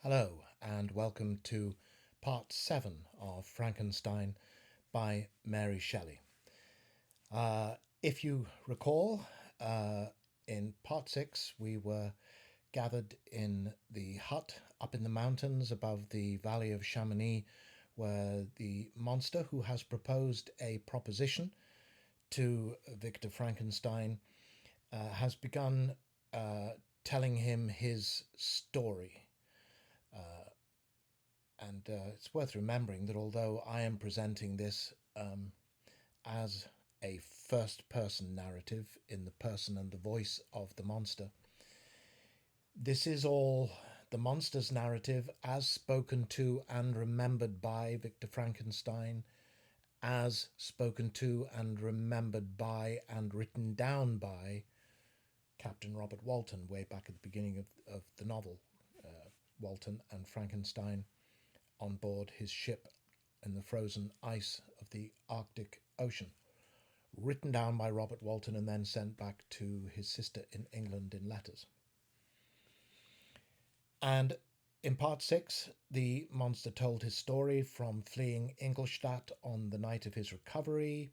Hello, and welcome to part 7 of Frankenstein by Mary Shelley. If you recall, in part 6, we were gathered in the hut up in the mountains above the valley of Chamonix, where the monster who has proposed a proposition to Victor Frankenstein has begun telling him his story. And it's worth remembering that although I am presenting this as a first person narrative in the person and the voice of the monster, this is all the monster's narrative as spoken to and remembered by Victor Frankenstein, as spoken to and remembered by and written down by Captain Robert Walton way back at the beginning of the novel. Walton and Frankenstein on board his ship in the frozen ice of the Arctic Ocean, written down by Robert Walton and then sent back to his sister in England in letters. And in part 6, the monster told his story from fleeing Ingolstadt on the night of his recovery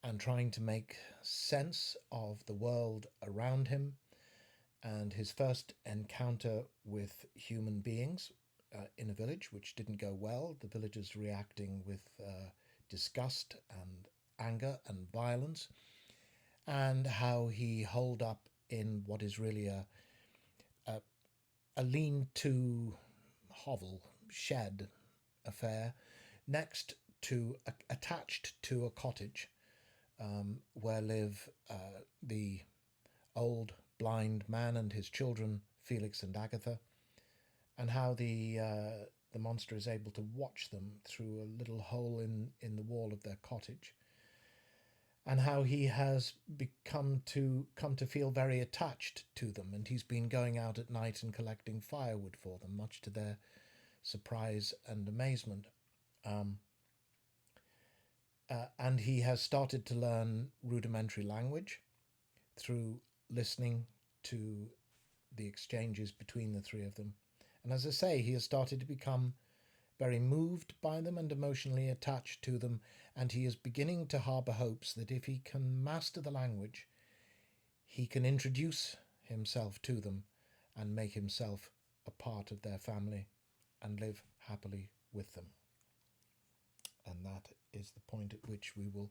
and trying to make sense of the world around him and his first encounter with human beings in a village, which didn't go well. The villagers reacting with disgust and anger and violence, and how he holed up in what is really a lean-to hovel shed affair next to attached to a cottage where live the old blind man and his children Felix and Agatha, and how the monster is able to watch them through a little hole in the wall of their cottage, and how he has come to feel very attached to them, and he's been going out at night and collecting firewood for them, much to their surprise and amazement. And he has started to learn rudimentary language through listening to the exchanges between the three of them. And as I say, he has started to become very moved by them and emotionally attached to them, and he is beginning to harbour hopes that if he can master the language, he can introduce himself to them and make himself a part of their family and live happily with them. And that is the point at which we will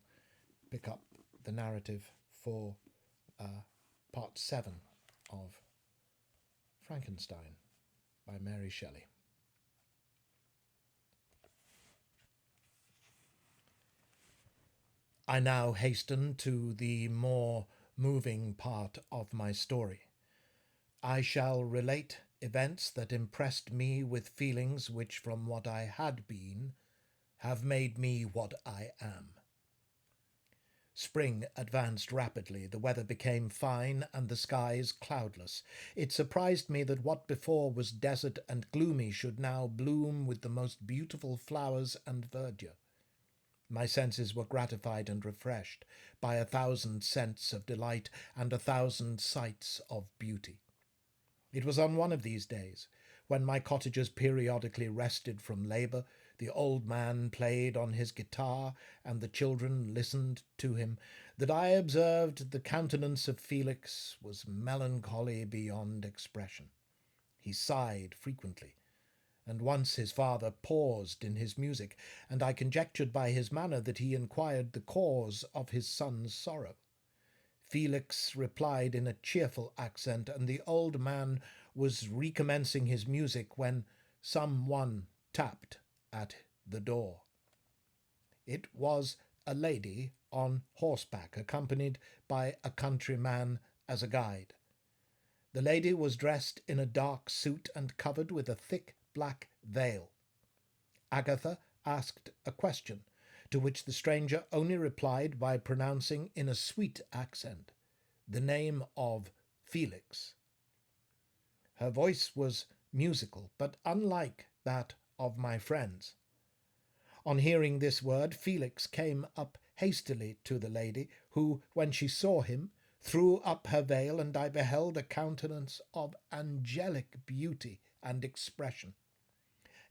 pick up the narrative for part 7 of Frankenstein by Mary Shelley. I now hasten to the more moving part of my story. I shall relate events that impressed me with feelings which, from what I had been, have made me what I am. Spring advanced rapidly, the weather became fine, and the skies cloudless. It surprised me that what before was desert and gloomy should now bloom with the most beautiful flowers and verdure. My senses were gratified and refreshed by 1,000 scents of delight and 1,000 sights of beauty. It was on one of these days, when my cottagers periodically rested from labour, the old man played on his guitar, and the children listened to him, that I observed the countenance of Felix was melancholy beyond expression. He sighed frequently, and once his father paused in his music, and I conjectured by his manner that he inquired the cause of his son's sorrow. Felix replied in a cheerful accent, and the old man was recommencing his music when some one tapped at the door. It was a lady on horseback, accompanied by a countryman as a guide. The lady was dressed in a dark suit and covered with a thick black veil. Agatha asked a question, to which the stranger only replied by pronouncing in a sweet accent the name of Felix. Her voice was musical, but unlike that of my friends. On hearing this word, Felix came up hastily to the lady, who, when she saw him, threw up her veil, and I beheld a countenance of angelic beauty and expression.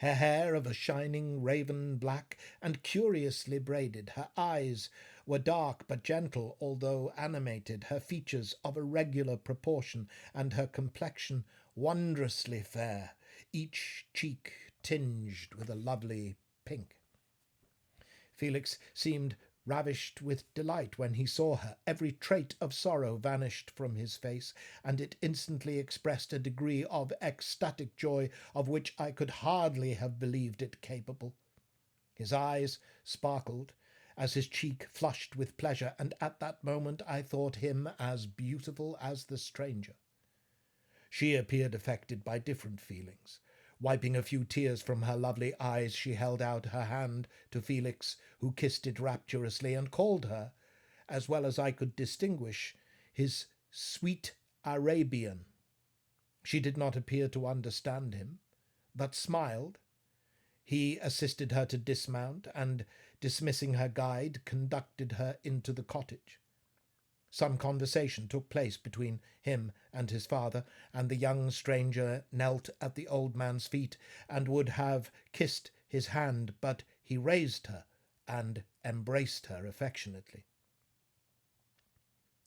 her hair of a shining raven black and curiously braided. Her eyes were dark but gentle, although animated, her features of a regular proportion, and her complexion wondrously fair, each cheek tinged with a lovely pink. Felix seemed ravished with delight when he saw her. Every trait of sorrow vanished from his face, and it instantly expressed a degree of ecstatic joy of which I could hardly have believed it capable. His eyes sparkled as his cheek flushed with pleasure, and at that moment I thought him as beautiful as the stranger. She appeared affected by different feelings. Wiping a few tears from her lovely eyes, she held out her hand to Felix, who kissed it rapturously, and called her, as well as I could distinguish, his sweet Arabian. She did not appear to understand him, but smiled. He assisted her to dismount, and, dismissing her guide, conducted her into the cottage. Some conversation took place between him and his father, and the young stranger knelt at the old man's feet and would have kissed his hand, but he raised her and embraced her affectionately.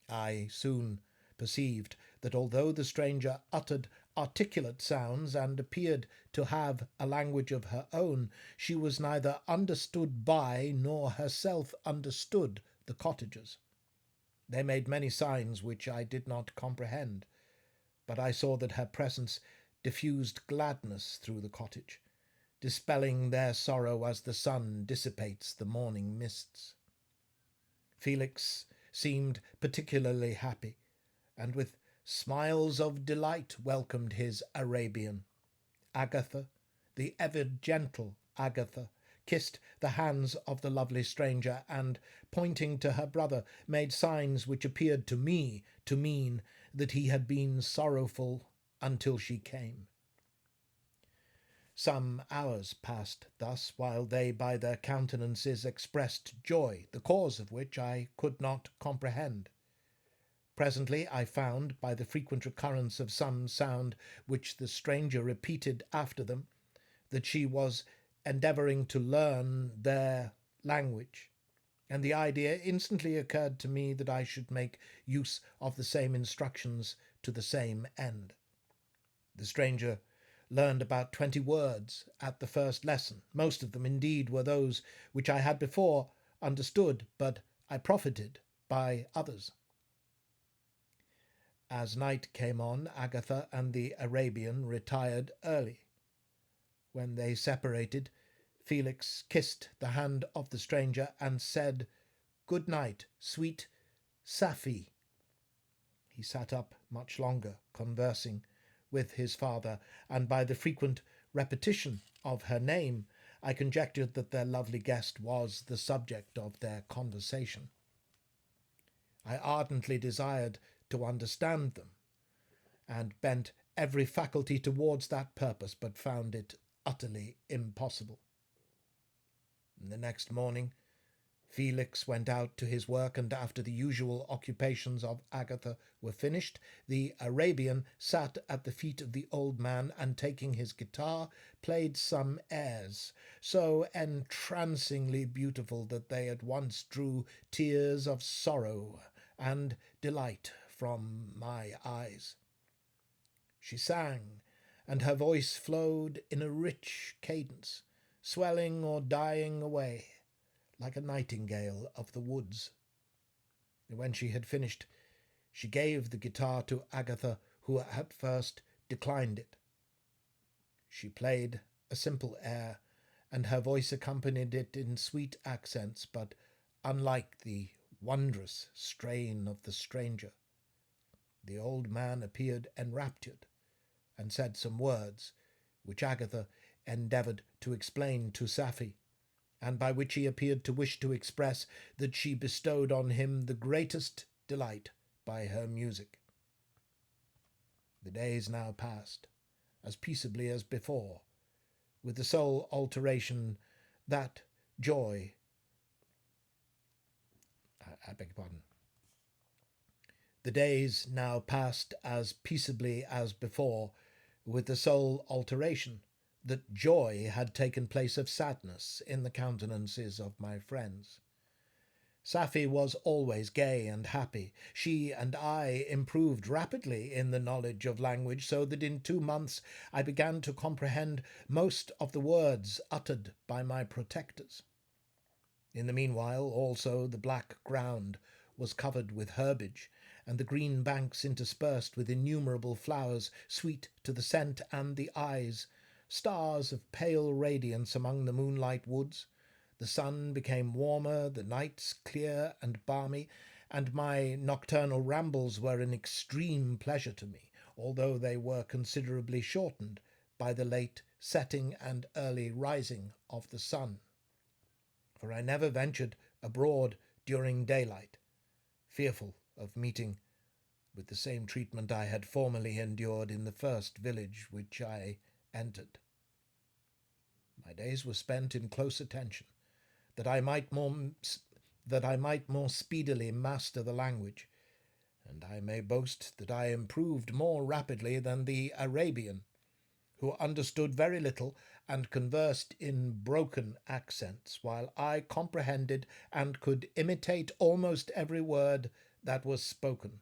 I soon perceived that although the stranger uttered articulate sounds and appeared to have a language of her own, she was neither understood by nor herself understood the cottagers. They made many signs which I did not comprehend, but I saw that her presence diffused gladness through the cottage, dispelling their sorrow as the sun dissipates the morning mists. Felix seemed particularly happy, and with smiles of delight welcomed his Arabian. Agatha, the ever gentle Agatha, kissed the hands of the lovely stranger, and, pointing to her brother, made signs which appeared to me to mean that he had been sorrowful until she came. Some hours passed thus, while they by their countenances expressed joy, the cause of which I could not comprehend. Presently I found, by the frequent recurrence of some sound which the stranger repeated after them, that she was endeavouring to learn their language, and the idea instantly occurred to me that I should make use of the same instructions to the same end. The stranger learned about 20 words at the first lesson. Most of them, indeed, were those which I had before understood, but I profited by others. As night came on, Agatha and the Arabian retired early. When they separated, Felix kissed the hand of the stranger and said, "Good night, sweet Safie." He sat up much longer, conversing with his father, and by the frequent repetition of her name, I conjectured that their lovely guest was the subject of their conversation. I ardently desired to understand them, and bent every faculty towards that purpose, but found it utterly impossible. The next morning Felix went out to his work, and after the usual occupations of Agatha were finished, the Arabian sat at the feet of the old man, and taking his guitar, played some airs, so entrancingly beautiful that they at once drew tears of sorrow and delight from my eyes. She sang, and her voice flowed in a rich cadence, swelling or dying away, like a nightingale of the woods. When she had finished, she gave the guitar to Agatha, who at first declined it. She played a simple air, and her voice accompanied it in sweet accents, but unlike the wondrous strain of the stranger. The old man appeared enraptured, and said some words, which Agatha endeavoured to explain to Safie, and by which he appeared to wish to express that she bestowed on him the greatest delight by her music. The days now passed, as peaceably as before, with the sole alteration that joy I beg your pardon. The days now passed as peaceably as before, with the sole alteration that joy had taken place of sadness in the countenances of my friends. Safie was always gay and happy. She and I improved rapidly in the knowledge of language, so that in 2 months I began to comprehend most of the words uttered by my protectors. In the meanwhile, also, the black ground was covered with herbage, and the green banks interspersed with innumerable flowers, sweet to the scent and the eyes, stars of pale radiance among the moonlight woods. The sun became warmer, the nights clear and balmy, and my nocturnal rambles were an extreme pleasure to me, although they were considerably shortened by the late setting and early rising of the sun. For I never ventured abroad during daylight, fearful of meeting with the same treatment I had formerly endured in the first village which I entered. My days were spent in close attention, that I might more speedily master the language, and I may boast that I improved more rapidly than the Arabian, who understood very little and conversed in broken accents, while I comprehended and could imitate almost every word that was spoken.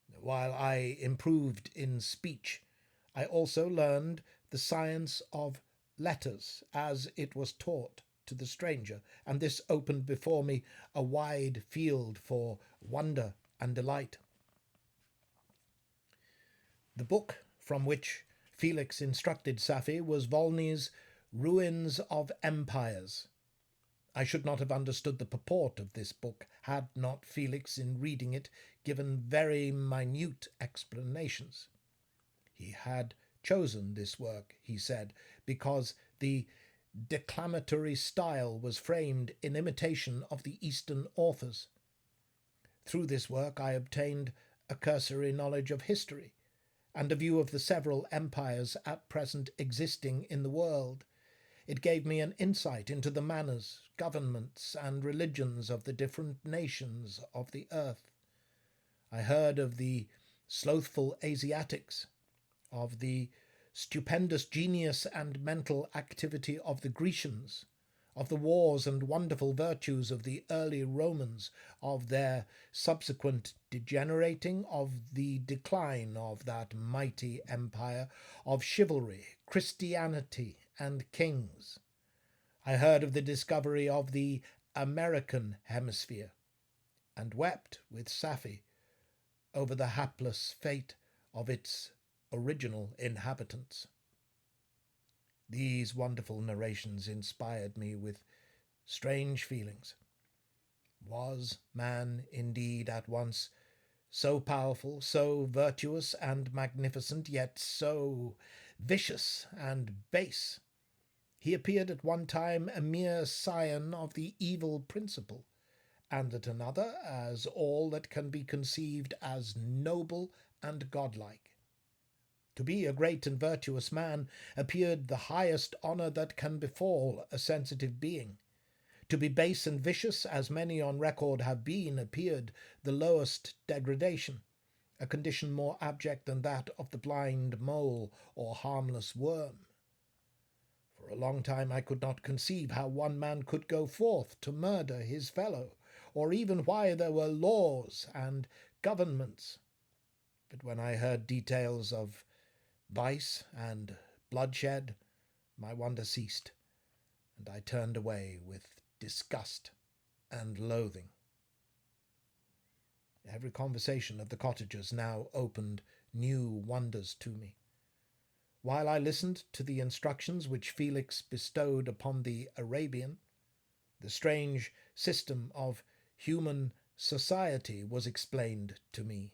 While I improved in speech, I also learned the science of letters as it was taught to the stranger, and this opened before me a wide field for wonder and delight. The book from which Felix instructed Safie was Volney's Ruins of Empires. I should not have understood the purport of this book had not Felix, in reading it, given very minute explanations. He had chosen this work, he said, because the declamatory style was framed in imitation of the Eastern authors. Through this work I obtained a cursory knowledge of history, and a view of the several empires at present existing in the world. It gave me an insight into the manners, governments, and religions of the different nations of the earth. I heard of the slothful Asiatics, of the stupendous genius and mental activity of the Grecians, of the wars and wonderful virtues of the early Romans, of their subsequent degenerating, of the decline of that mighty empire, of chivalry, Christianity, and kings. I heard of the discovery of the American hemisphere, and wept with Safie over the hapless fate of its original inhabitants. These wonderful narrations inspired me with strange feelings. Was man indeed at once so powerful, so virtuous and magnificent, yet so vicious and base? He appeared at one time a mere scion of the evil principle, and at another as all that can be conceived as noble and godlike. To be a great and virtuous man appeared the highest honour that can befall a sensitive being. To be base and vicious, as many on record have been, appeared the lowest degradation, a condition more abject than that of the blind mole or harmless worm. For a long time I could not conceive how one man could go forth to murder his fellow, or even why there were laws and governments. But when I heard details of vice and bloodshed, my wonder ceased, and I turned away with disgust and loathing. Every conversation of the cottagers now opened new wonders to me. While I listened to the instructions which Felix bestowed upon the Arabian, the strange system of human society was explained to me.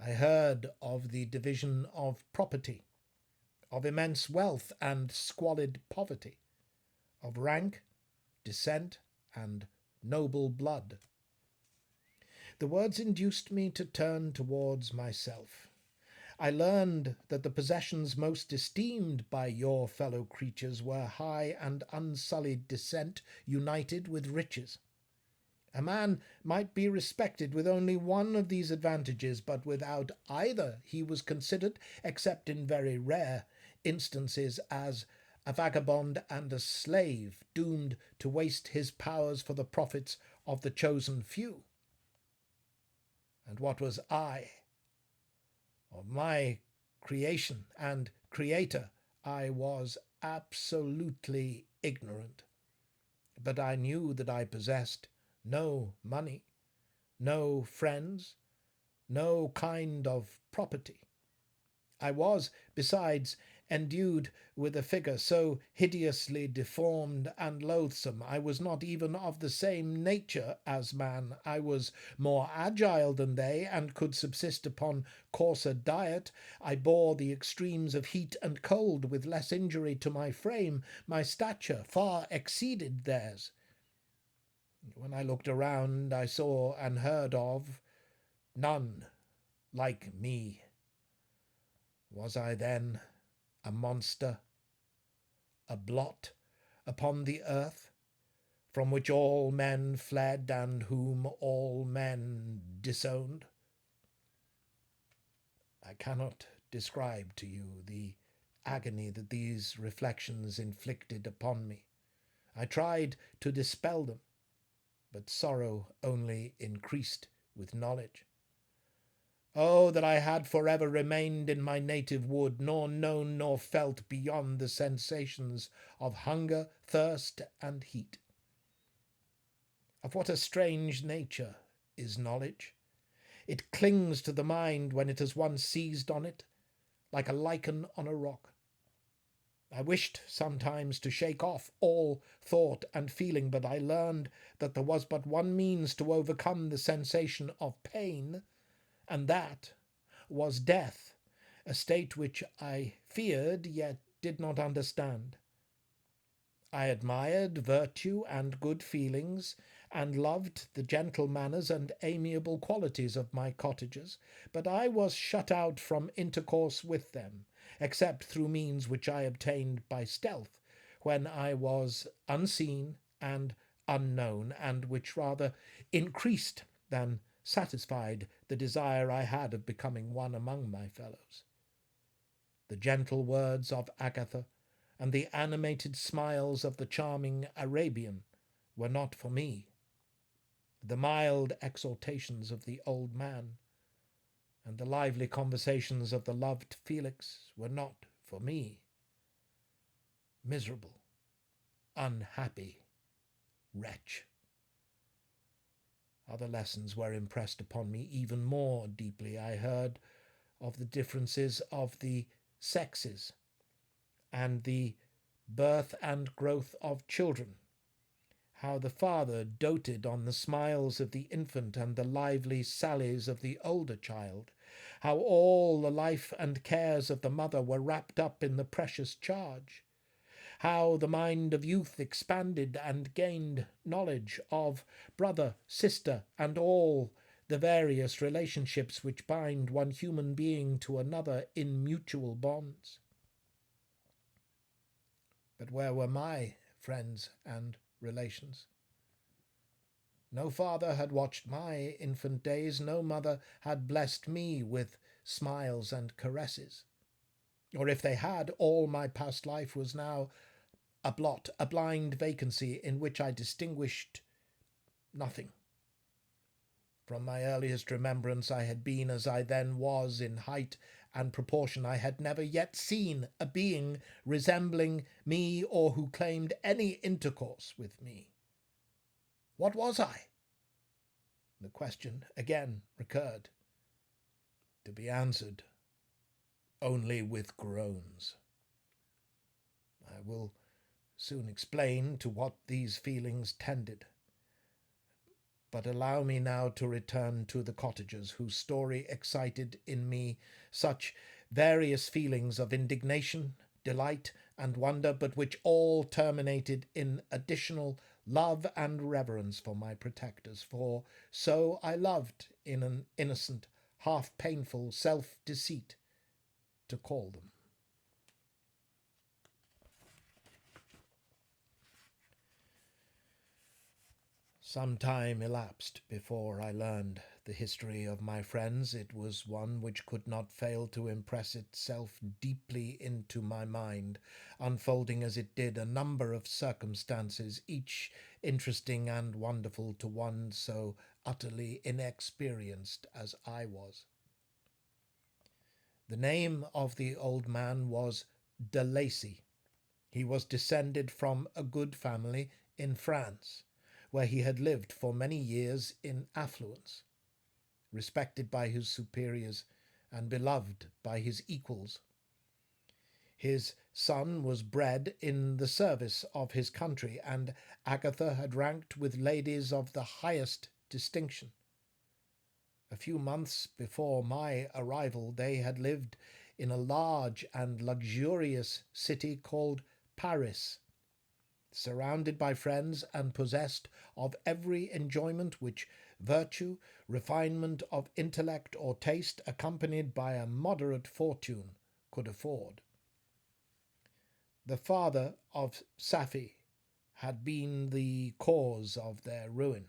I heard of the division of property, of immense wealth and squalid poverty, of rank, descent, and noble blood. The words induced me to turn towards myself. I learned that the possessions most esteemed by your fellow creatures were high and unsullied descent united with riches. A man might be respected with only one of these advantages, but without either he was considered, except in very rare instances as a vagabond and a slave doomed to waste his powers for the profits of the chosen few. And what was I? Of my creation and creator I was absolutely ignorant. But I knew that I possessed no money, no friends, no kind of property. I was, besides, endued with a figure so hideously deformed and loathsome. I was not even of the same nature as man. I was more agile than they, and could subsist upon coarser diet. I bore the extremes of heat and cold with less injury to my frame. My stature far exceeded theirs. When I looked around, I saw and heard of none like me. Was I then a monster, a blot upon the earth, from which all men fled and whom all men disowned? I cannot describe to you the agony that these reflections inflicted upon me. I tried to dispel them, but sorrow only increased with knowledge. Oh, that I had forever remained in my native wood, nor known nor felt beyond the sensations of hunger, thirst, and heat. Of what a strange nature is knowledge! It clings to the mind when it has once seized on it, like a lichen on a rock. I wished sometimes to shake off all thought and feeling, but I learned that there was but one means to overcome the sensation of pain, and that was death, a state which I feared yet did not understand. I admired virtue and good feelings, and loved the gentle manners and amiable qualities of my cottagers, but I was shut out from intercourse with them, except through means which I obtained by stealth, when I was unseen and unknown, and which rather increased than satisfied the desire I had of becoming one among my fellows. The gentle words of Agatha and the animated smiles of the charming Arabian were not for me. The mild exhortations of the old man and the lively conversations of the loved Felix were not for me. Miserable, unhappy wretch! Other lessons were impressed upon me even more deeply. I heard of the differences of the sexes, and the birth and growth of children, how the father doted on the smiles of the infant and the lively sallies of the older child, how all the life and cares of the mother were wrapped up in the precious charge, how the mind of youth expanded and gained knowledge of brother, sister, and all the various relationships which bind one human being to another in mutual bonds. But where were my friends and relations? No father had watched my infant days, no mother had blessed me with smiles and caresses. Or if they had, all my past life was now a blot, a blind vacancy in which I distinguished nothing. From my earliest remembrance I had been as I then was in height and proportion. I had never yet seen a being resembling me or who claimed any intercourse with me. What was I? The question again recurred, to be answered only with groans. I will soon explain to what these feelings tended. But allow me now to return to the cottagers, whose story excited in me such various feelings of indignation, delight, and wonder, but which all terminated in additional love and reverence for my protectors, for so I loved in an innocent, half painful self-deceit to call them. Some time elapsed before I learned the history of my friends, it was one which could not fail to impress itself deeply into my mind, unfolding as it did a number of circumstances, each interesting and wonderful to one so utterly inexperienced as I was. The name of the old man was de Lacy. He was descended from a good family in France, where he had lived for many years in affluence, respected by his superiors and beloved by his equals. His son was bred in the service of his country, and Agatha had ranked with ladies of the highest distinction. A few months before my arrival, they had lived in a large and luxurious city called Paris, surrounded by friends and possessed of every enjoyment which virtue, refinement of intellect, or taste, accompanied by a moderate fortune, could afford. The father of Safie had been the cause of their ruin.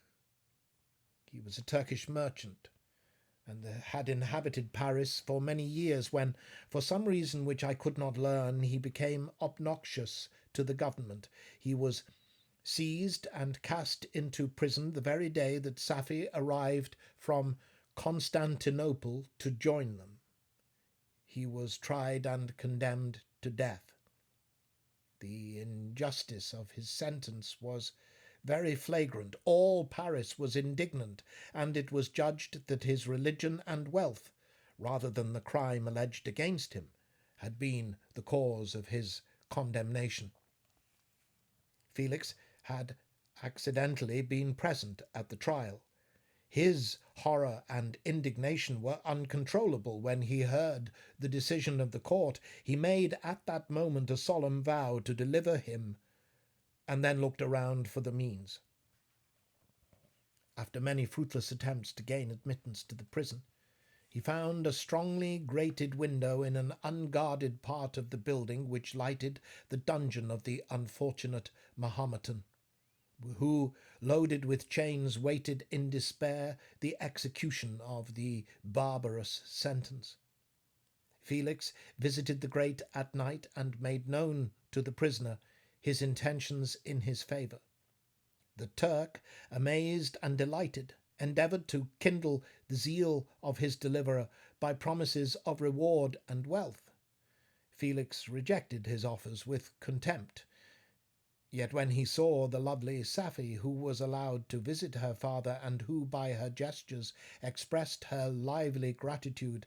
He was a Turkish merchant, and had inhabited Paris for many years, when, for some reason which I could not learn, he became obnoxious to the government. He was seized and cast into prison the very day that Safie arrived from Constantinople to join them. He was tried and condemned to death. The injustice of his sentence was very flagrant. All Paris was indignant, and it was judged that his religion and wealth, rather than the crime alleged against him, had been the cause of his condemnation. Felix had accidentally been present at the trial. His horror and indignation were uncontrollable when he heard the decision of the court. He made at that moment a solemn vow to deliver him, and then looked around for the means. After many fruitless attempts to gain admittance to the prison, he found a strongly grated window in an unguarded part of the building which lighted the dungeon of the unfortunate Mahometan, who, loaded with chains, waited in despair the execution of the barbarous sentence. Felix visited the grate at night and made known to the prisoner his intentions in his favour. The Turk, amazed and delighted, endeavoured to kindle the zeal of his deliverer by promises of reward and wealth. Felix rejected his offers with contempt. Yet when he saw the lovely Safie, who was allowed to visit her father, and who by her gestures expressed her lively gratitude,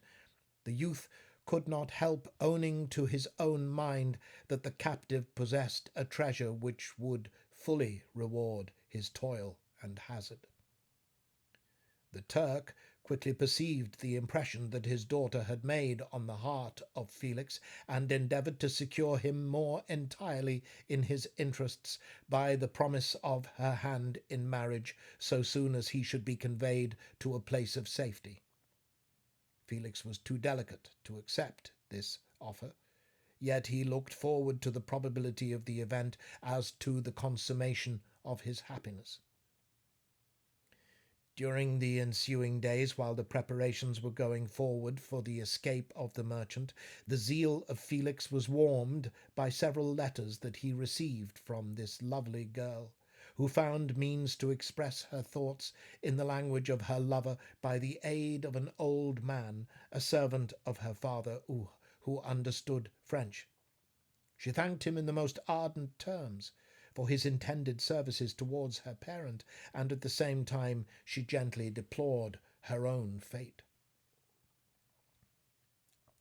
the youth could not help owning to his own mind that the captive possessed a treasure which would fully reward his toil and hazard. The Turk quickly perceived the impression that his daughter had made on the heart of Felix, and endeavoured to secure him more entirely in his interests by the promise of her hand in marriage so soon as he should be conveyed to a place of safety. Felix was too delicate to accept this offer, yet he looked forward to the probability of the event as to the consummation of his happiness. During the ensuing days, while the preparations were going forward for the escape of the merchant, the zeal of Felix was warmed by several letters that he received from this lovely girl, who found means to express her thoughts in the language of her lover by the aid of an old man, a servant of her father, who understood French. She thanked him in the most ardent terms for his intended services towards her parent, and at the same time she gently deplored her own fate.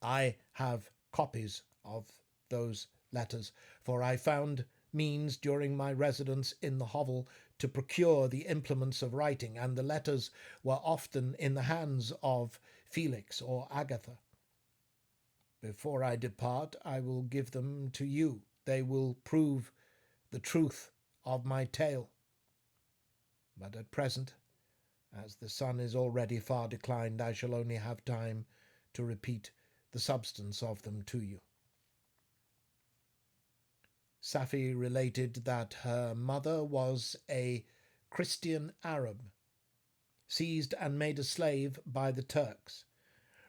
I have copies of those letters, for I found means during my residence in the hovel to procure the implements of writing, and the letters were often in the hands of Felix or Agatha. Before I depart, I will give them to you. They will prove the truth of my tale. But at present, as the sun is already far declined, I shall only have time to repeat the substance of them to you. Safie related that her mother was a Christian Arab, seized and made a slave by the Turks.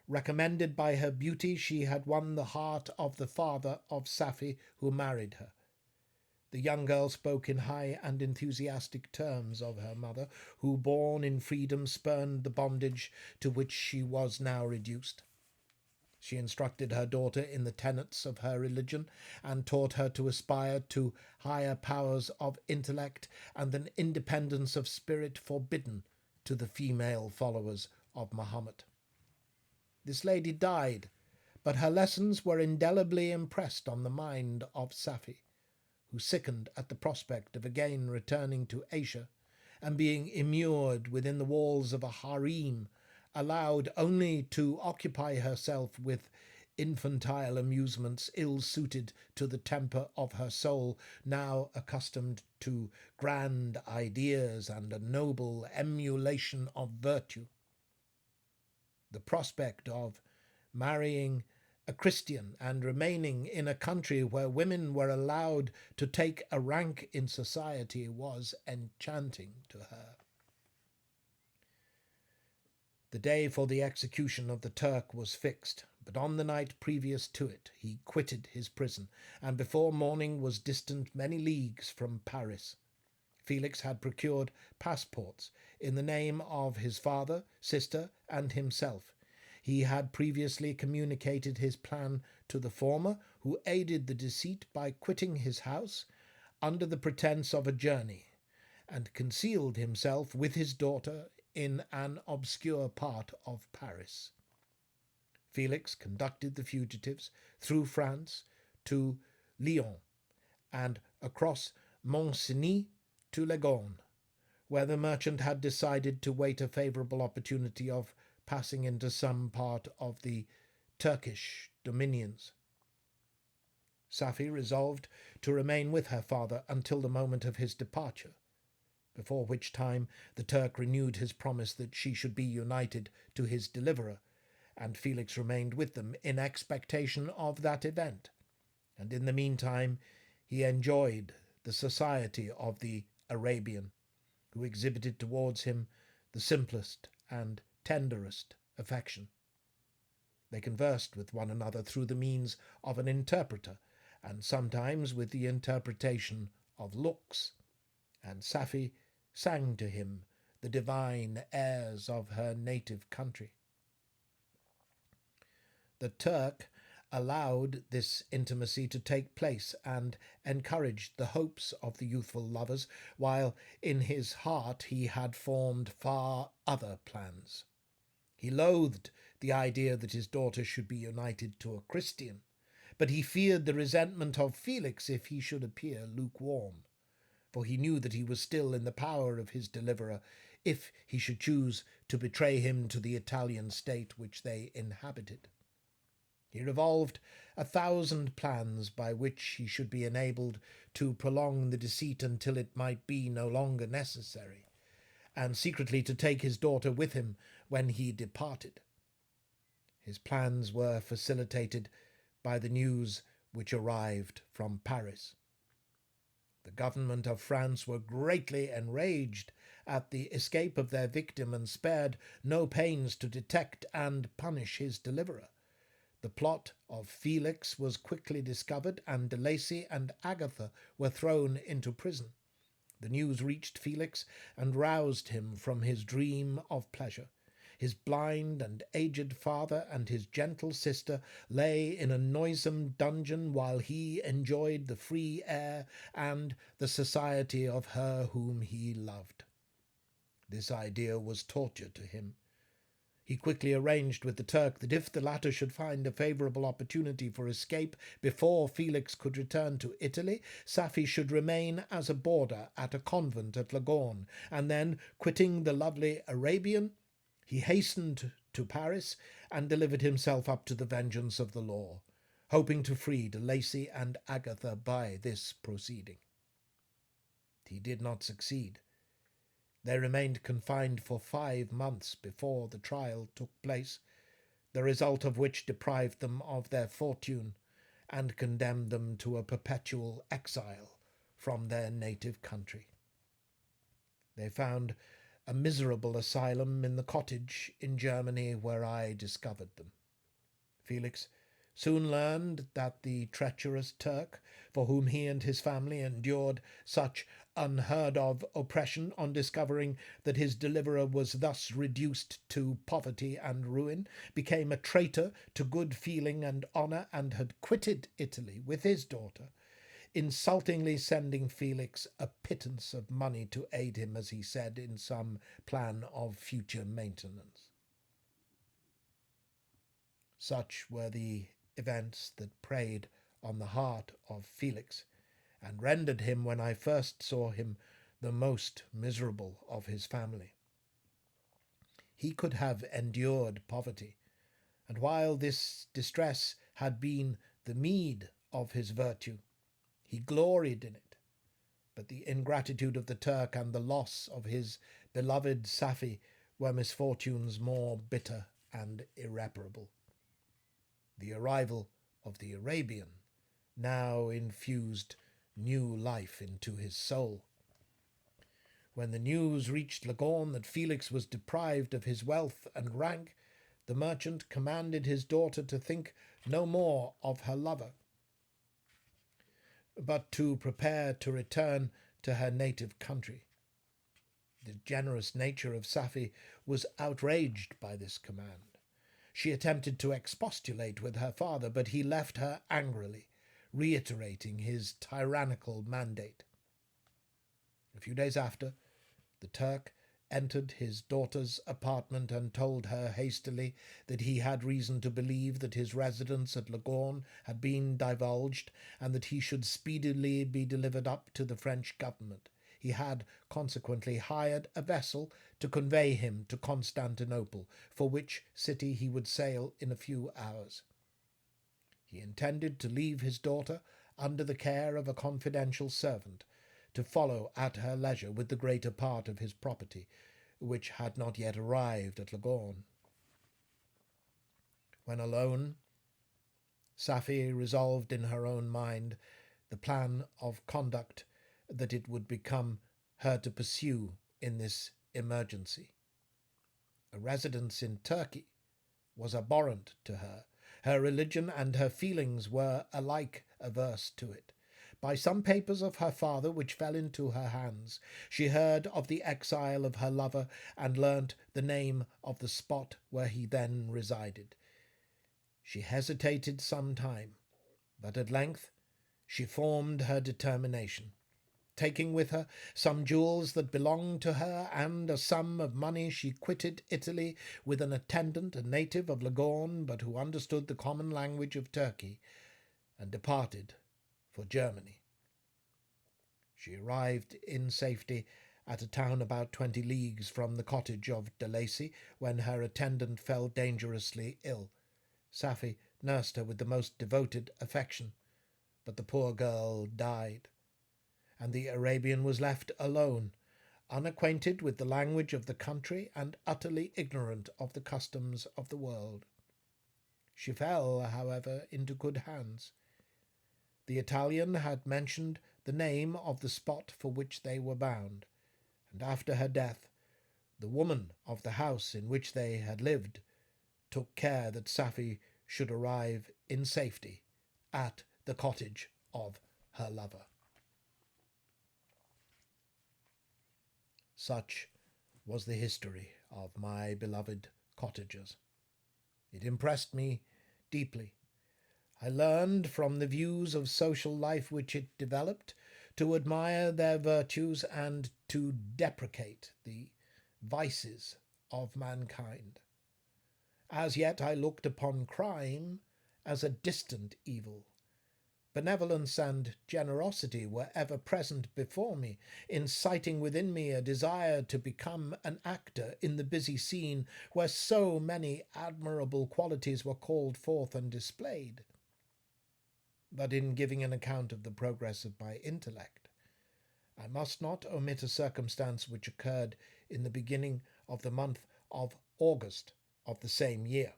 Recommended by her beauty, she had won the heart of the father of Safie, who married her. The young girl spoke in high and enthusiastic terms of her mother, who, born in freedom, spurned the bondage to which she was now reduced. She instructed her daughter in the tenets of her religion, and taught her to aspire to higher powers of intellect and an independence of spirit forbidden to the female followers of Mahomet. This lady died, but her lessons were indelibly impressed on the mind of Safie, who sickened at the prospect of again returning to Asia, and being immured within the walls of a harem, allowed only to occupy herself with infantile amusements ill suited to the temper of her soul, now accustomed to grand ideas and a noble emulation of virtue. The prospect of marrying a Christian and remaining in a country where women were allowed to take a rank in society was enchanting to her. The day for the execution of the Turk was fixed, but on the night previous to it he quitted his prison, and before morning was distant many leagues from Paris. Felix had procured passports in the name of his father, sister, and himself. He had previously communicated his plan to the former, who aided the deceit by quitting his house under the pretence of a journey, and concealed himself with his daughter in an obscure part of Paris. Felix conducted the fugitives through France to Lyons, and across Mont-Cenis to Leghorn, where the merchant had decided to wait a favourable opportunity of passing into some part of the Turkish dominions. Safie resolved to remain with her father until the moment of his departure, before which time the Turk renewed his promise that she should be united to his deliverer, and Felix remained with them in expectation of that event, and in the meantime he enjoyed the society of the Arabian, who exhibited towards him the simplest and tenderest affection. They conversed with one another through the means of an interpreter, and sometimes with the interpretation of looks, and Safie sang to him the divine airs of her native country. The Turk allowed this intimacy to take place and encouraged the hopes of the youthful lovers, while in his heart he had formed far other plans. He loathed the idea that his daughter should be united to a Christian, but he feared the resentment of Felix if he should appear lukewarm, for he knew that he was still in the power of his deliverer if he should choose to betray him to the Italian state which they inhabited. He revolved 1,000 plans by which he should be enabled to prolong the deceit until it might be no longer necessary, and secretly to take his daughter with him when he departed. His plans were facilitated by the news which arrived from Paris. The government of France were greatly enraged at the escape of their victim, and spared no pains to detect and punish his deliverer. The plot of Felix was quickly discovered, and De Lacy and Agatha were thrown into prison. The news reached Felix and roused him from his dream of pleasure. His blind and aged father and his gentle sister lay in a noisome dungeon, while he enjoyed the free air and the society of her whom he loved. This idea was torture to him. He quickly arranged with the Turk that if the latter should find a favourable opportunity for escape before Felix could return to Italy, Safie should remain as a boarder at a convent at Leghorn, and then, quitting the lovely Arabian, he hastened to Paris and delivered himself up to the vengeance of the law, hoping to free De Lacy and Agatha by this proceeding. He did not succeed. They remained confined for 5 months before the trial took place, the result of which deprived them of their fortune and condemned them to a perpetual exile from their native country. They found a miserable asylum in the cottage in Germany where I discovered them. Felix soon learned that the treacherous Turk, for whom he and his family endured such unheard of oppression, on discovering that his deliverer was thus reduced to poverty and ruin, became a traitor to good feeling and honour, and had quitted Italy with his daughter, insultingly sending Felix a pittance of money to aid him, as he said, in some plan of future maintenance. Such were the events that preyed on the heart of Felix, and rendered him, when I first saw him, the most miserable of his family. He could have endured poverty, and while this distress had been the meed of his virtue, he gloried in it. But the ingratitude of the Turk and the loss of his beloved Safie were misfortunes more bitter and irreparable. The arrival of the Arabian now infused new life into his soul. When the news reached Leghorn that Felix was deprived of his wealth and rank, the merchant commanded his daughter to think no more of her lover, but to prepare to return to her native country. The generous nature of Safie was outraged by this command. She attempted to expostulate with her father, but he left her angrily, reiterating his tyrannical mandate. A few days after, the Turk entered his daughter's apartment and told her hastily that he had reason to believe that his residence at Leghorn had been divulged, and that he should speedily be delivered up to the French government. He had consequently hired a vessel to convey him to Constantinople, for which city he would sail in a few hours. He intended to leave his daughter under the care of a confidential servant, to follow at her leisure with the greater part of his property, which had not yet arrived at Leghorn. When alone, Safie resolved in her own mind the plan of conduct that it would become her to pursue in this emergency. A residence in Turkey was abhorrent to her. Her religion and her feelings were alike averse to it. By some papers of her father which fell into her hands, she heard of the exile of her lover, and learnt the name of the spot where he then resided. She hesitated some time, but at length she formed her determination. Taking with her some jewels that belonged to her and a sum of money, she quitted Italy with an attendant, a native of Leghorn, but who understood the common language of Turkey, and departed for Germany. She arrived in safety at a town about 20 leagues from the cottage of de Lacy, when her attendant fell dangerously ill. Safie nursed her with the most devoted affection, but the poor girl died, and the Arabian was left alone, unacquainted with the language of the country and utterly ignorant of the customs of the world. She fell, however, into good hands. The Italian had mentioned the name of the spot for which they were bound, and after her death, the woman of the house in which they had lived took care that Safie should arrive in safety at the cottage of her lover. Such was the history of my beloved cottagers. It impressed me deeply. I learned from the views of social life which it developed to admire their virtues and to deprecate the vices of mankind. As yet I looked upon crime as a distant evil. Benevolence and generosity were ever present before me, inciting within me a desire to become an actor in the busy scene where so many admirable qualities were called forth and displayed. But in giving an account of the progress of my intellect, I must not omit a circumstance which occurred in the beginning of the month of August of the same year.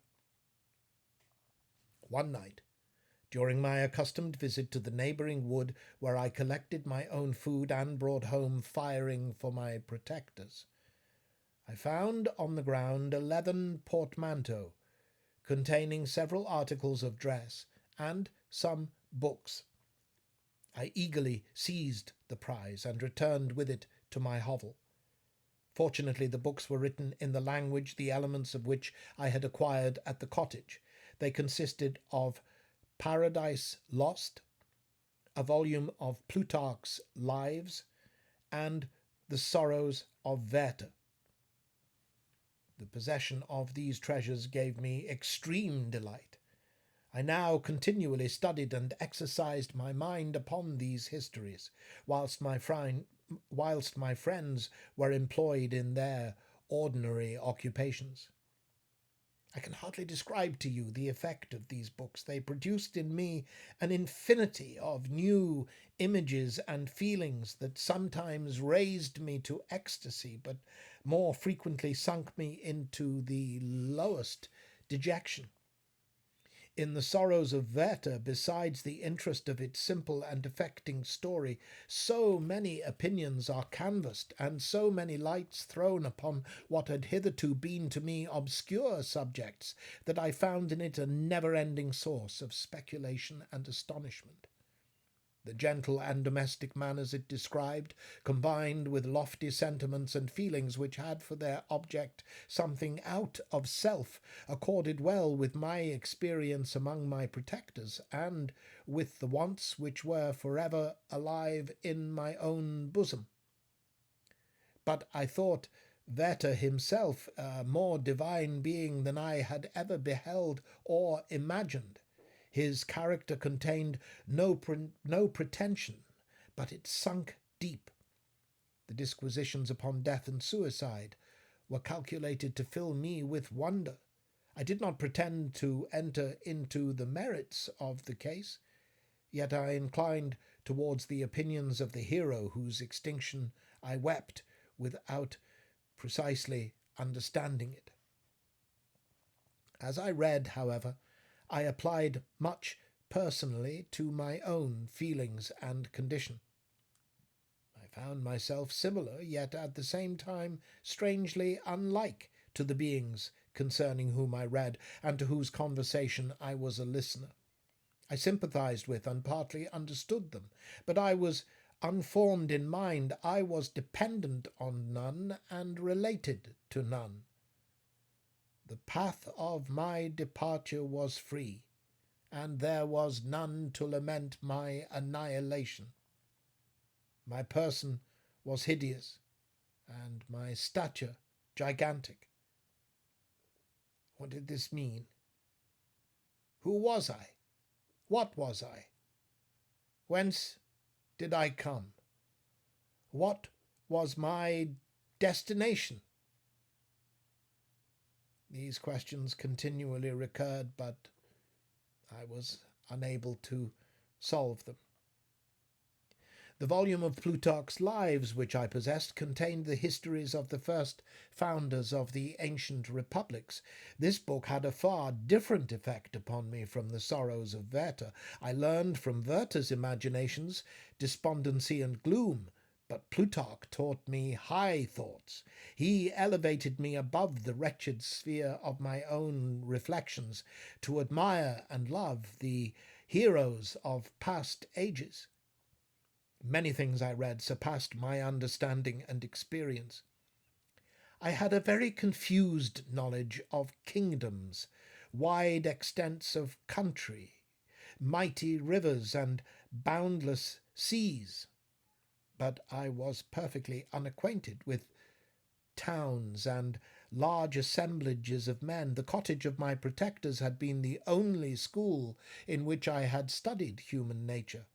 One night, during my accustomed visit to the neighbouring wood, where I collected my own food and brought home firing for my protectors, I found on the ground a leathern portmanteau containing several articles of dress and some books. I eagerly seized the prize and returned with it to my hovel. Fortunately, the books were written in the language, the elements of which I had acquired at the cottage. They consisted of Paradise Lost, a volume of Plutarch's Lives, and The Sorrows of Werther. The possession of these treasures gave me extreme delight. I now continually studied and exercised my mind upon these histories, whilst my friends were employed in their ordinary occupations. I can hardly describe to you the effect of these books. They produced in me an infinity of new images and feelings that sometimes raised me to ecstasy, but more frequently sunk me into the lowest dejection. In The Sorrows of Werther, besides the interest of its simple and affecting story, so many opinions are canvassed, and so many lights thrown upon what had hitherto been to me obscure subjects, that I found in it a never-ending source of speculation and astonishment. The gentle and domestic manners it described, combined with lofty sentiments and feelings which had for their object something out of self, accorded well with my experience among my protectors, and with the wants which were forever alive in my own bosom. But I thought Werther himself a more divine being than I had ever beheld or imagined. His character contained no pretension, but it sunk deep. The disquisitions upon death and suicide were calculated to fill me with wonder. I did not pretend to enter into the merits of the case, yet I inclined towards the opinions of the hero whose extinction I wept without precisely understanding it. As I read, however, I applied much personally to my own feelings and condition. I found myself similar, yet at the same time strangely unlike to the beings concerning whom I read, and to whose conversation I was a listener. I sympathized with and partly understood them, but I was unformed in mind. I was dependent on none and related to none. The path of my departure was free, and there was none to lament my annihilation. My person was hideous, and my stature gigantic. What did this mean? Who was I? What was I? Whence did I come? What was my destination? These questions continually recurred, but I was unable to solve them. The volume of Plutarch's Lives which I possessed contained the histories of the first founders of the ancient republics. This book had a far different effect upon me from The Sorrows of Werther. I learned from Werther's imaginations despondency and gloom, but Plutarch taught me high thoughts. He elevated me above the wretched sphere of my own reflections to admire and love the heroes of past ages. Many things I read surpassed my understanding and experience. I had a very confused knowledge of kingdoms, wide extents of country, mighty rivers and boundless seas, but I was perfectly unacquainted with towns and large assemblages of men. The cottage of my protectors had been the only school in which I had studied human nature.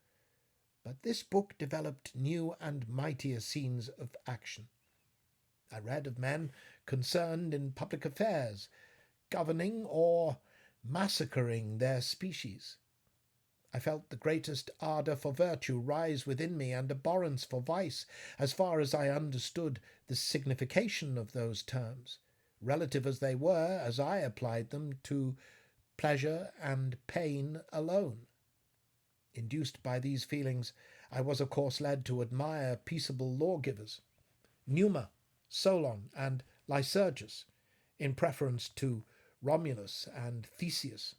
But this book developed new and mightier scenes of action. I read of men concerned in public affairs, governing or massacring their species. I felt the greatest ardour for virtue rise within me, and abhorrence for vice, as far as I understood the signification of those terms, relative as they were, as I applied them, to pleasure and pain alone. Induced by these feelings, I was of course led to admire peaceable lawgivers. Numa, Solon, and Lycurgus, in preference to Romulus and Theseus.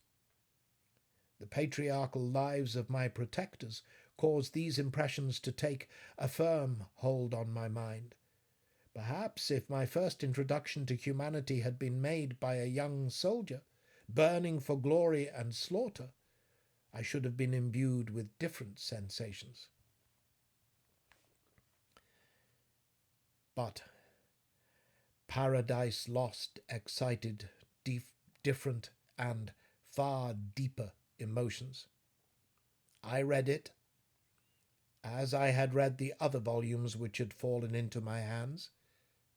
The patriarchal lives of my protectors caused these impressions to take a firm hold on my mind. Perhaps if my first introduction to humanity had been made by a young soldier, burning for glory and slaughter, I should have been imbued with different sensations. But Paradise Lost excited different and far deeper emotions. I read it, as I had read the other volumes which had fallen into my hands,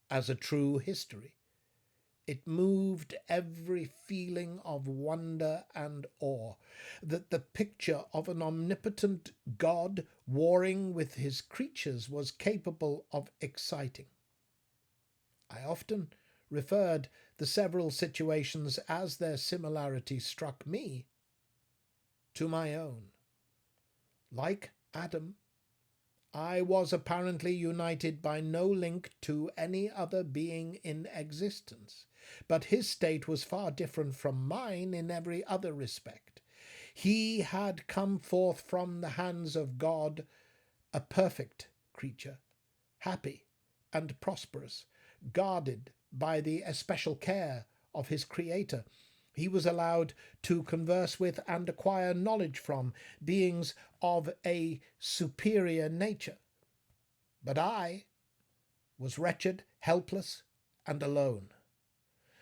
as a true history. It moved every feeling of wonder and awe that the picture of an omnipotent God warring with his creatures was capable of exciting. I often referred the several situations, as their similarity struck me, to my own. Like Adam, I was apparently united by no link to any other being in existence, but his state was far different from mine in every other respect. He had come forth from the hands of God, a perfect creature, happy and prosperous, guarded by the especial care of his Creator. He was allowed to converse with and acquire knowledge from beings of a superior nature. But I was wretched, helpless, and alone.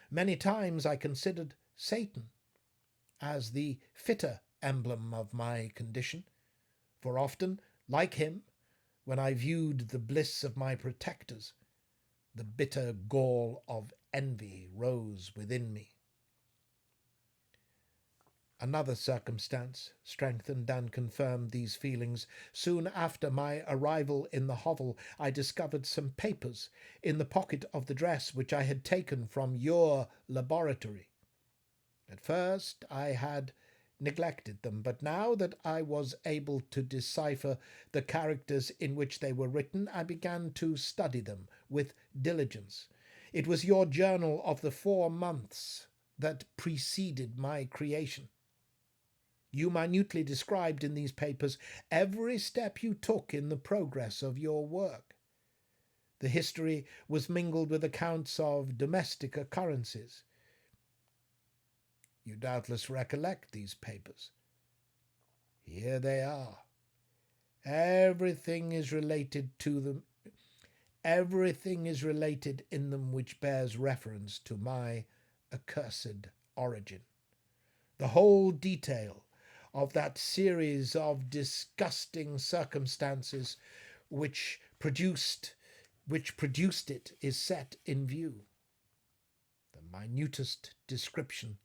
Many times I considered Satan as the fitter emblem of my condition, for often, like him, when I viewed the bliss of my protectors, the bitter gall of envy rose within me. Another circumstance strengthened and confirmed these feelings. Soon after my arrival in the hovel, I discovered some papers in the pocket of the dress which I had taken from your laboratory. At first I had neglected them, but now that I was able to decipher the characters in which they were written, I began to study them with diligence. It was your journal of the 4 months that preceded my creation. You minutely described in these papers every step you took in the progress of your work. The history was mingled with accounts of domestic occurrences. You doubtless recollect these papers. Here they are. Everything is related to them. Everything is related in them which bears reference to my accursed origin. The whole detail of that series of disgusting circumstances which produced it is set in view. The minutest description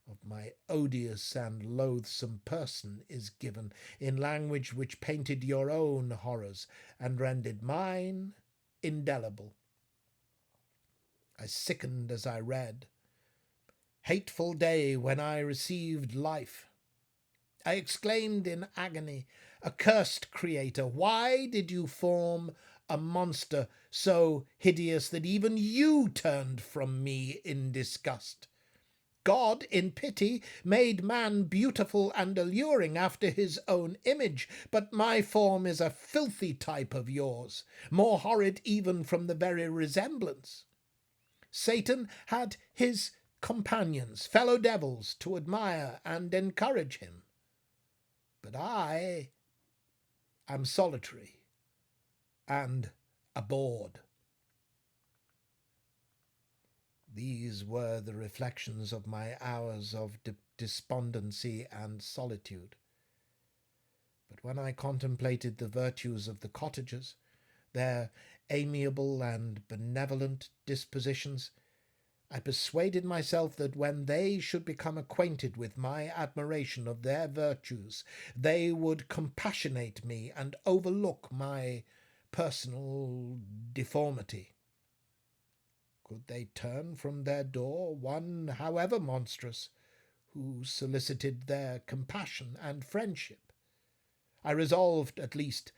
of my odious and loathsome person is given in language which painted your own horrors and rendered mine indelible. I sickened as I read. Hateful day when I received life! I exclaimed in agony, accursed Creator, why did you form a monster so hideous that even you turned from me in disgust? God, in pity, made man beautiful and alluring after his own image, but my form is a filthy type of yours, more horrid even from the very resemblance. Satan had his companions, fellow devils, to admire and encourage him. But I am solitary and abhorred. These were the reflections of my hours of despondency and solitude. But when I contemplated the virtues of the cottagers, their amiable and benevolent dispositions, I persuaded myself that when they should become acquainted with my admiration of their virtues, they would compassionate me and overlook my personal deformity. Could they turn from their door one, however monstrous, who solicited their compassion and friendship? I resolved, at least,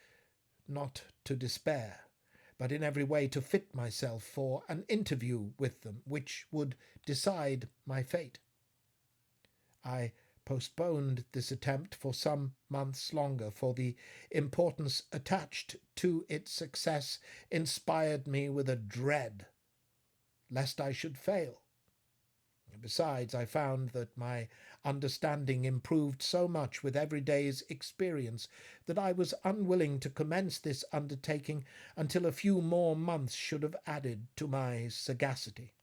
not to despair, but in every way to fit myself for an interview with them, which would decide my fate. I postponed this attempt for some months longer, for the importance attached to its success inspired me with a dread lest I should fail. Besides, I found that my understanding improved so much with every day's experience that I was unwilling to commence this undertaking until a few more months should have added to my sagacity.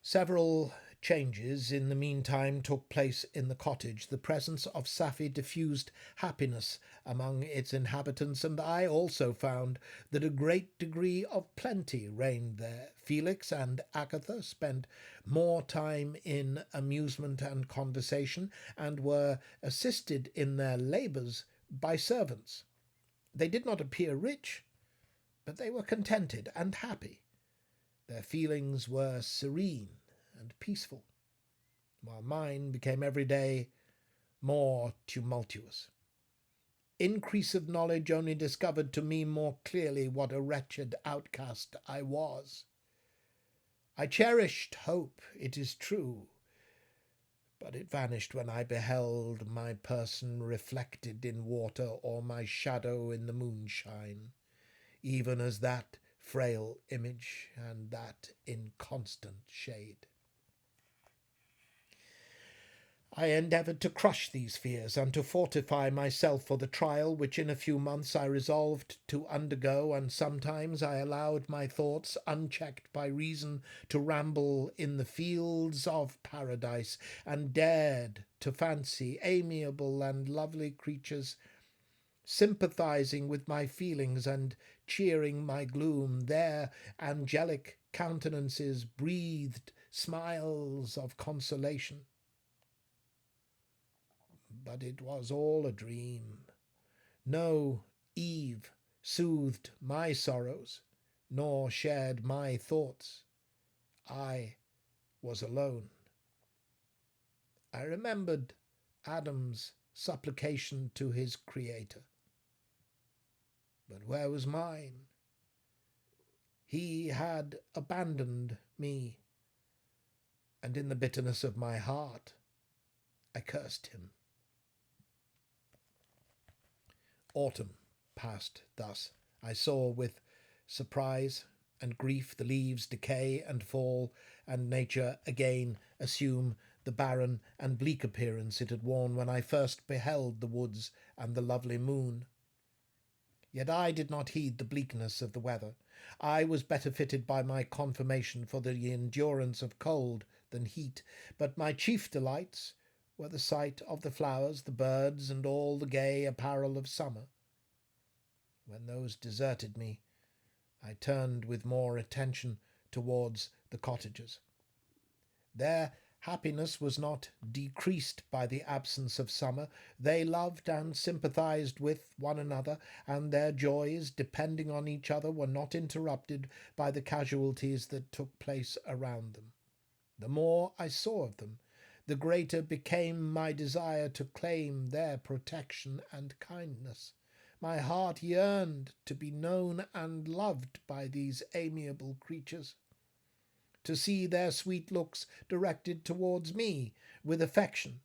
Several changes in the meantime took place in the cottage. The presence of Safie diffused happiness among its inhabitants, and I also found that a great degree of plenty reigned there. Felix and Agatha spent more time in amusement and conversation, and were assisted in their labours by servants. They did not appear rich, but they were contented and happy. Their feelings were serene and peaceful, while mine became every day more tumultuous. Increase of knowledge only discovered to me more clearly what a wretched outcast I was. I cherished hope, it is true, but it vanished when I beheld my person reflected in water or my shadow in the moonshine, even as that frail image and that inconstant shade. I endeavoured to crush these fears and to fortify myself for the trial which in a few months I resolved to undergo, and sometimes I allowed my thoughts, unchecked by reason, to ramble in the fields of paradise, and dared to fancy amiable and lovely creatures sympathizing with my feelings and cheering my gloom. Their angelic countenances breathed smiles of consolation. But it was all a dream. No Eve soothed my sorrows, nor shared my thoughts. I was alone. I remembered Adam's supplication to his Creator. But where was mine? He had abandoned me, and in the bitterness of my heart I cursed him. Autumn passed thus. I saw with surprise and grief the leaves decay and fall, and nature again assume the barren and bleak appearance it had worn when I first beheld the woods and the lovely moon. Yet I did not heed the bleakness of the weather. I was better fitted by my conformation for the endurance of cold than heat, but my chief delights were the sight of the flowers, the birds, and all the gay apparel of summer. When those deserted me, I turned with more attention towards the cottagers. Their happiness was not decreased by the absence of summer. They loved and sympathized with one another, and their joys, depending on each other, were not interrupted by the casualties that took place around them. The more I saw of them, the greater became my desire to claim their protection and kindness. My heart yearned to be known and loved by these amiable creatures. To see their sweet looks directed towards me with affection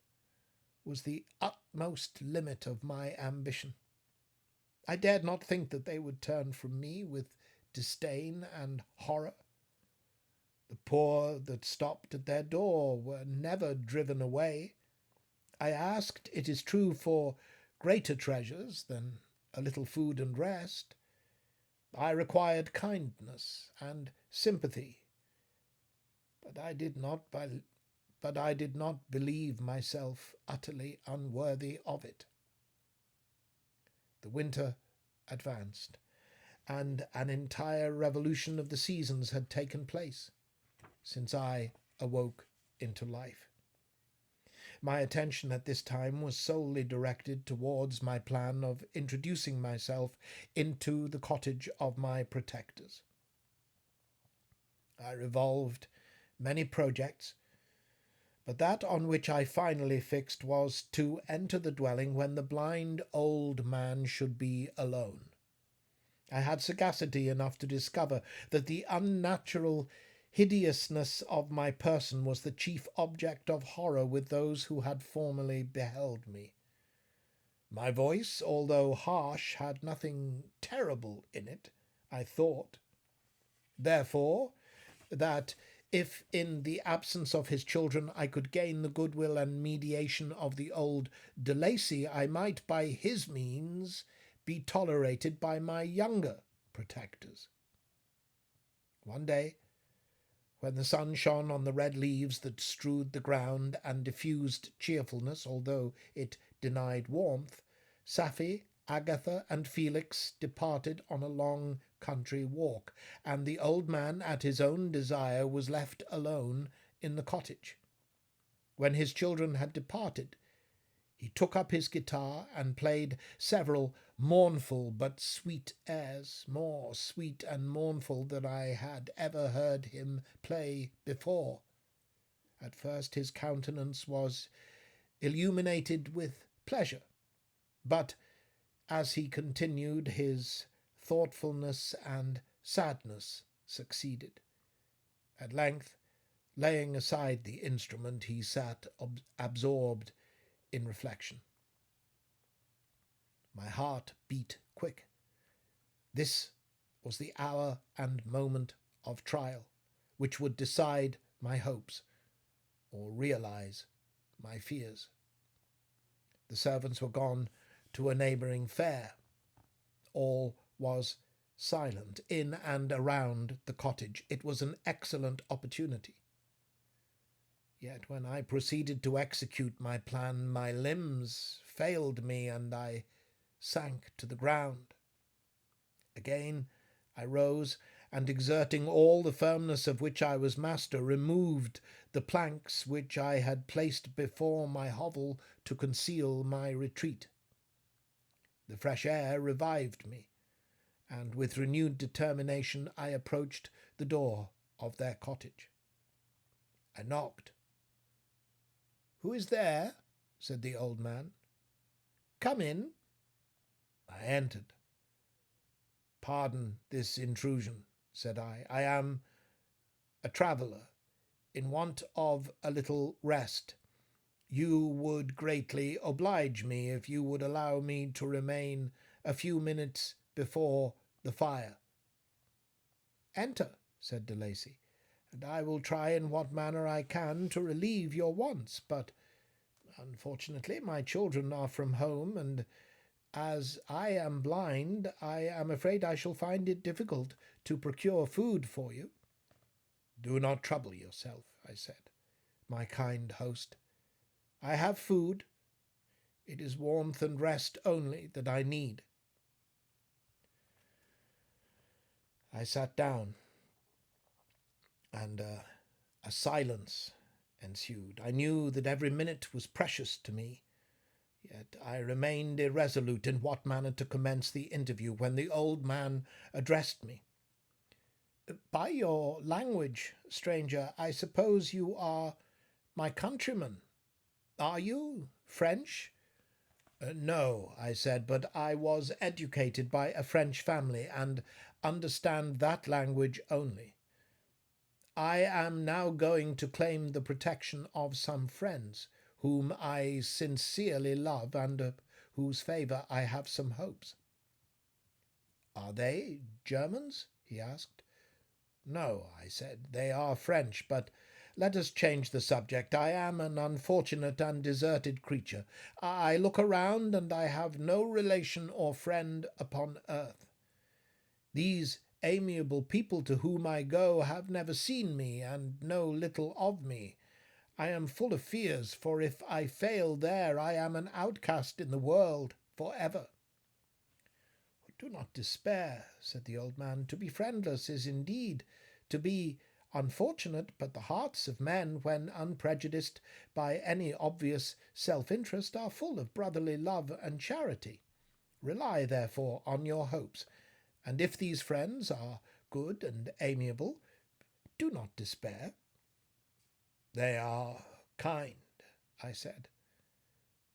was the utmost limit of my ambition. I dared not think that they would turn from me with disdain and horror. The poor that stopped at their door were never driven away. I asked, it is true, for greater treasures than a little food and rest. I required kindness and sympathy, but I did not believe myself utterly unworthy of it. The winter advanced, and an entire revolution of the seasons had taken place since I awoke into life. My attention at this time was solely directed towards my plan of introducing myself into the cottage of my protectors. I revolved many projects, But that on which I finally fixed was to enter the dwelling when the blind old man should be alone. I had sagacity enough to discover that the unnatural hideousness of my person was the chief object of horror with those who had formerly beheld me. My voice, although harsh, had nothing terrible in it, I thought. Therefore, that if in the absence of his children I could gain the goodwill and mediation of the old de Lacy, I might by his means be tolerated by my younger protectors. One day, when the sun shone on the red leaves that strewed the ground and diffused cheerfulness, although it denied warmth, Safie, Agatha, and Felix departed on a long country walk, and the old man, at his own desire, was left alone in the cottage. When his children had departed, he took up his guitar and played several mournful but sweet airs, more sweet and mournful than I had ever heard him play before. At first his countenance was illuminated with pleasure, but as he continued, his thoughtfulness and sadness succeeded. At length, laying aside the instrument, he sat absorbed in reflection. My heart beat quick. This was the hour and moment of trial, which would decide my hopes or realize my fears. The servants were gone to a neighbouring fair. All was silent in and around the cottage. It was an excellent opportunity. Yet when I proceeded to execute my plan, my limbs failed me, and I sank to the ground. Again I rose, and exerting all the firmness of which I was master, removed the planks which I had placed before my hovel to conceal my retreat. The fresh air revived me, and with renewed determination I approached the door of their cottage. I knocked. "Who is there?" said the old man. "Come in." I entered. "Pardon this intrusion," said I. "I am a traveller, in want of a little rest. You would greatly oblige me if you would allow me to remain a few minutes before the fire." "Enter," said de Lacy, "and I will try in what manner I can to relieve your wants, but unfortunately my children are from home, and as I am blind, I am afraid I shall find it difficult to procure food for you." "Do not trouble yourself," I said, "my kind host. I have food. It is warmth and rest only that I need." I sat down, and a silence ensued. I knew that every minute was precious to me, yet I remained irresolute in what manner to commence the interview, when the old man addressed me. "By your language, stranger, I suppose you are my countryman. Are you French?" "No," I said, "but I was educated by a French family, and understand that language only. I am now going to claim the protection of some friends, whom I sincerely love, and of whose favour I have some hopes." "Are they Germans?" he asked. "No," I said, "they are French, but let us change the subject. I am an unfortunate and deserted creature. I look around, and I have no relation or friend upon earth. These amiable people to whom I go have never seen me, and know little of me. I am full of fears, for if I fail there, I am an outcast in the world for ever." "Do not despair," said the old man. "To be friendless is indeed to be unfortunate, but the hearts of men, when unprejudiced by any obvious self-interest, are full of brotherly love and charity. Rely, therefore, on your hopes, and if these friends are good and amiable, do not despair." "They are kind, I said.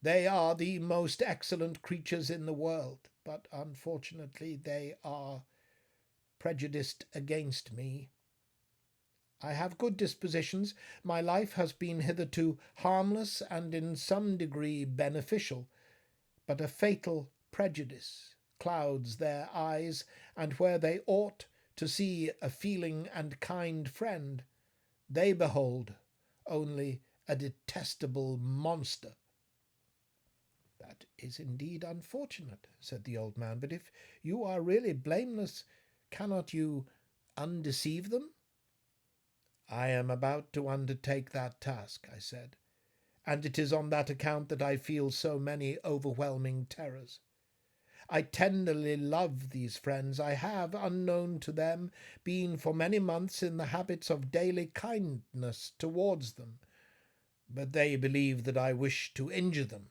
They are the most excellent creatures in the world, but unfortunately they are prejudiced against me. I have good dispositions. My life has been hitherto harmless and in some degree beneficial, but a fatal prejudice clouds their eyes, and where they ought to see a feeling and kind friend, they behold only a detestable monster. That is indeed unfortunate, said the old man, but if you are really blameless, cannot you undeceive them? I am about to undertake that task, I said, and it is on that account that I feel so many overwhelming terrors. I tenderly love these friends. I have, unknown to them, been for many months in the habits of daily kindness towards them, but they believe that I wish to injure them,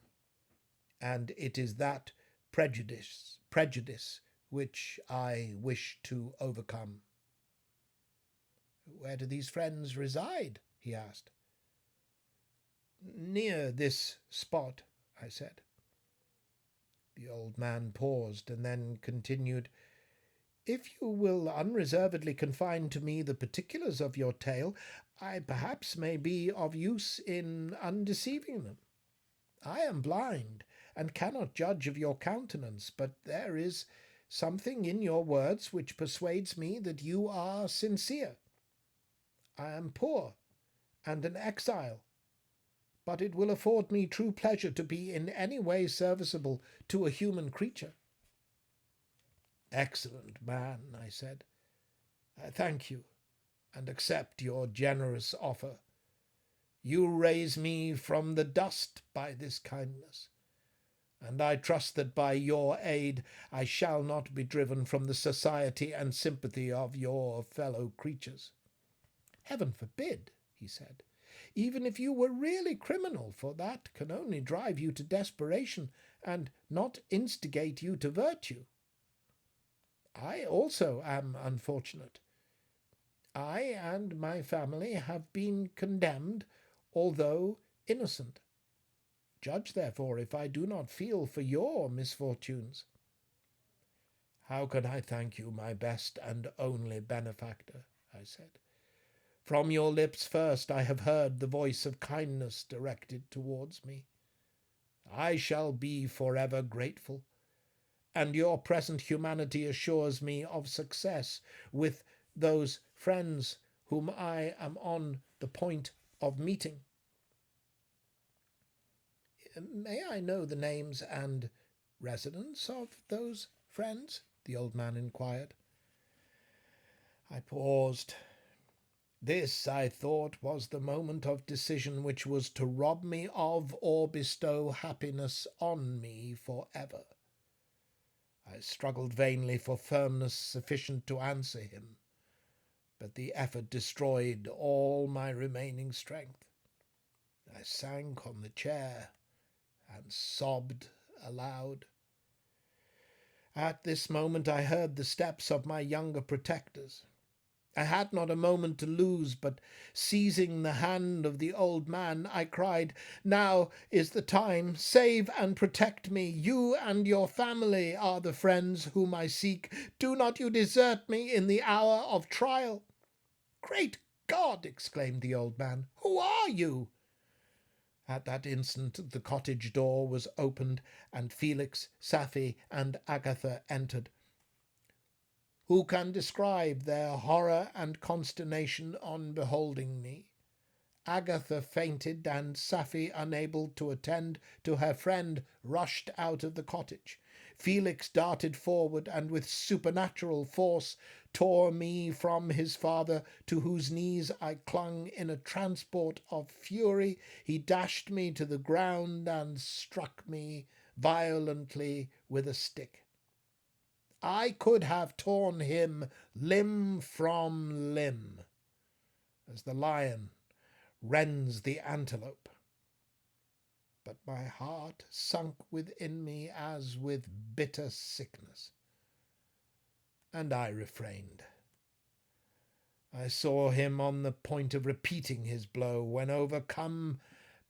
and it is that prejudice which I wish to overcome. Where do these friends reside? He asked. Near this spot, I said. The old man paused and then continued, If you will unreservedly confine to me the particulars of your tale, I perhaps may be of use in undeceiving them. I am blind, and cannot judge of your countenance, but there is something in your words which persuades me that you are sincere. I am poor, and an exile, but it will afford me true pleasure to be in any way serviceable to a human creature. Excellent man, I said. I thank you, and accept your generous offer. You raise me from the dust by this kindness, and I trust that by your aid I shall not be driven from the society and sympathy of your fellow creatures. Heaven forbid, he said. Even if you were really criminal, for that can only drive you to desperation and not instigate you to virtue. I also am unfortunate. I and my family have been condemned, although innocent. Judge, therefore, if I do not feel for your misfortunes. How can I thank you, my best and only benefactor? I said. From your lips first I have heard the voice of kindness directed towards me. I shall be forever grateful, and your present humanity assures me of success with those friends whom I am on the point of meeting. May I know the names and residence of those friends? The old man inquired. I paused. This, I thought, was the moment of decision which was to rob me of or bestow happiness on me for ever. I struggled vainly for firmness sufficient to answer him, but the effort destroyed all my remaining strength. I sank on the chair and sobbed aloud. At this moment I heard the steps of my younger protectors. I had not a moment to lose, but seizing the hand of the old man, I cried, Now is the time. Save and protect me. You and your family are the friends whom I seek. Do not you desert me in the hour of trial. Great God! Exclaimed the old man. Who are you? At that instant the cottage door was opened, and Felix, Safie, and Agatha entered. Who can describe their horror and consternation on beholding me? Agatha fainted, and Safie, unable to attend to her friend, rushed out of the cottage. Felix darted forward, and with supernatural force tore me from his father, to whose knees I clung in a transport of fury. He dashed me to the ground and struck me violently with a stick. I could have torn him limb from limb, as the lion rends the antelope. But my heart sunk within me as with bitter sickness, and I refrained. I saw him on the point of repeating his blow, when, overcome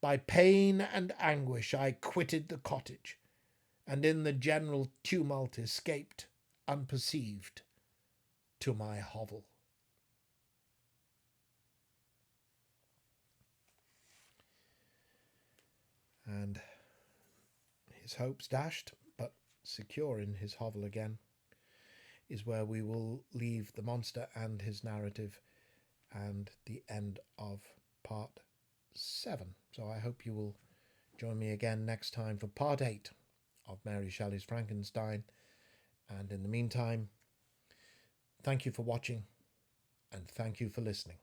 By pain and anguish I quitted the cottage, and in the general tumult escaped unperceived to my hovel. And his hopes dashed, but secure in his hovel again, is where we will leave the monster and his narrative and the end of part 7. So I hope you will join me again next time for part 8 of Mary Shelley's Frankenstein. And in the meantime, thank you for watching and thank you for listening.